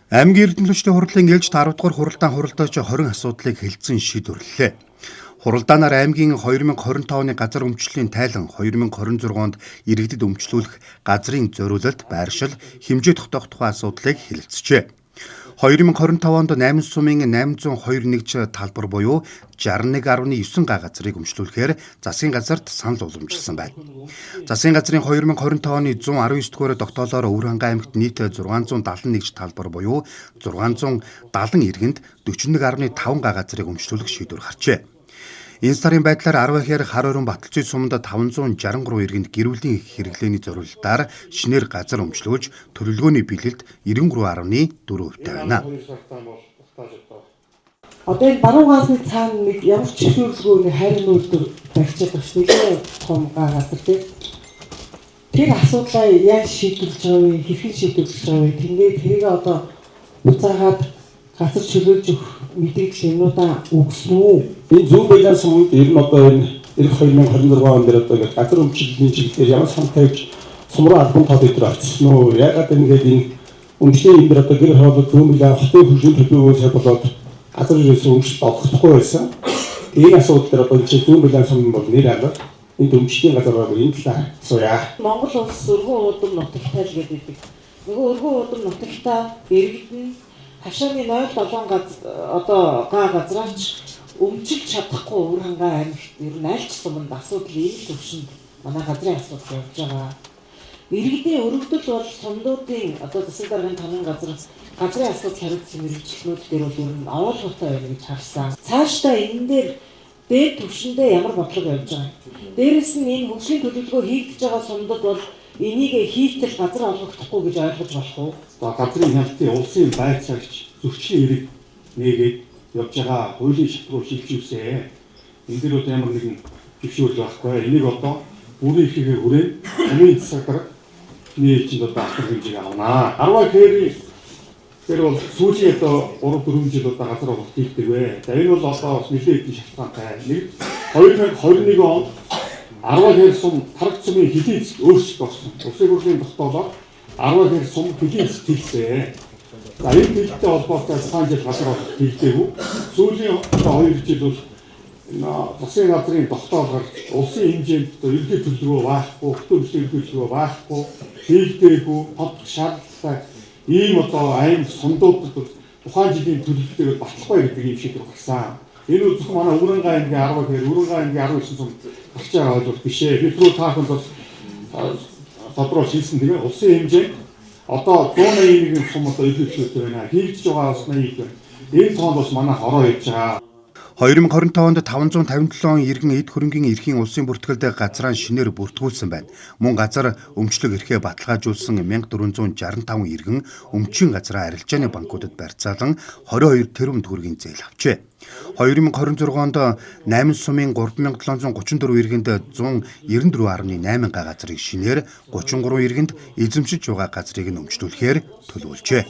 Аймгийн эрдэмтдийн хурлын ээлж 10 дугаар хуралдаан хуралдаж 20 асуудлыг хэлэлцэн шийдвэрлэлээ. Хуралдаанаар аймгийн 2025 оны газар өмчлөлийн тайлан 2026 онд иргэдэд өмчлүүлэх газрын зориулалт, байршил, хэмжээ тогтоох тухай асуудлыг хэлэлцжээ. 2025 онд 8 сумын 802 талбар буюу 61.9 га газрыг өмчлүүлэхээр засгийн газарт санал уламжилсан байна. Засгийн газрын 2025 оны 119 дугаар тогтоолоор Өвөрхангай аймагт нийт 671 талбар буюу 670 иргэнд 41.5 га газрыг өмчлүүлэх шийдвэр гарчээ. Энэ сарын байдлаар 10 ихэр хар орон Баталзүй суманд 563 иргэнд гэр бүлийн хэрэглээний зорилтоор шинээр газар өмчлөөж төлөвлөгөөний бэлэлд 93.4% байна. Одоо энэ баруун гаасны цаана нэг ямар ч төлөвлөгөөний хайрын үйлдвэр барьчихад байна шүү дээ. Том газар тийм. Тэр асуудлаа яаж шийдвэрлэж байгаа вэ? Хэрхэн шийдвэрлэж байгаа вэ? Тэгээд тэрийг одоо буцаагаад газар чөлөөлж өгөх мэдээлэл юмудаа өгсөн үү? Энэ зөв байлаас өмнө ер нь одоо энэ 2026 он дээр одоо ингээд газар өмчлөлийн чиглэлээр ямар сан тавьж сумруу албан тоо дээр очсон уу? Ягаад ингэж энэ өмчлийн энэ одоо гэр хоолой зүүмлээ хотын хөгжлийн төлөвлөгөөс болоод газар ерөөсөө өмчлөлт олгохгүй байсан. Энэ асуудал дээр одоо чи зүүн байлаас өмнө бол нэр алга энэ өмчлийн газар байгаа энэ талаар асууя. Монгол улс өргөн уудам нутагтай л гэдэг. Нөгөө өргөн уудам нутагтай иргэдэн хашааны 0.7 га газраач өмчилж чадахгүй Өвөрхангай аймагт ер нь аль ч суманд асуудал ийм төвшөнд манай газрын асуудал явж байгаа. Иргэдийн өргөдөл бол сумдуудын одоо засаг даргын танин газрын асуудал хариуцсан мэргэжлүүд дээр бол ер нь оолготой байна гэж харсан. Цаашдаа энэ дээр дээд төвшөндөө ямар бодлого явж байгаа. Дээрээс нь энэ хөгжлийн төлөвлөгөө хийгдэж байгаа сумдад бол энийг хийгдэл газар олгохдохгүй гэж ойлгож болох уу? Газрын хяналтын улсын байр цагч зөрчлийн эрэг нээгээд явж байгаа хуулийн шатруу шилжүүлсэн. Энэ дэр одоо ямар нэгэн зөвшөөрөл байхгүй. Энийг одоо бүрийн ихийг хүрээ хамгийн засаг дарга нээлжинд одоо ахлах хэмжээг авнаа. 10 хэрэг тэр бол сүүлийн одоо 3-4 жил одоо газар олгох хийгдэг вэ. За энэ бол одоо бас нэлээд их шалтгаантай. Нэг 2021 онд 10 хэрэг сум тараг цумын хэдийн эзэд өөрчлөлт болсон. Улсын хурлын тогтоолоор 10 хэрэг сум хэдийн эзэд хэлсэн. За энэ хэлтэй холбоотой сайн жил газар олгох хийгдээгүй. Сүүлийн 2 жил бол засгийн газрын тогтоолоор улсын хэмжээнд ерөнхий төлөвлөгөө байхгүй, хөтөлбөрийн ерөнхий төлөвлөгөө байхгүй, хийгдээгүй, тодорхой шаардлагатай ийм одоо аймаг сумдуудад тухайн жилийн төлөвлөлтөөр батлахгүй гэдэг юм шийдвэр гарсан. Энэ бол зөвхөн манай Өвөрхангай аймгийн 10 хэрэг, Өвөрхангай аймгийн 19 сум гарч байгаа ойлголт биш ээ. Бид рүү таахад бол тодорхой шийдсэн тийм ээ. Улсын хэмжээнд одоо 181 сум одоо илэрхийлэлтэй байна. Хийгдэж байгаа бас 80 байна. Энэ тоонд бас манай хороо явж байгаа. 2025 онд 557 иргэн эд хөрөнгийн эрхийн улсын бүртгэлд газраа шинээр бүртгүүлсэн байна. Мөн газар өмчлөг эрхээ баталгаажуулсан 1465 иргэн өмчийн газраа арилжааны банкудад барьцаалан 22 тэрбум төгрөгийн зээл авчээ. 2026 онд 8 сумын 3734 иргэнд 194.8 га газрыг шинээр 33 иргэнд эзэмшиж байгаа газрыг нь өмчлүүлэхээр төлөвлөжээ.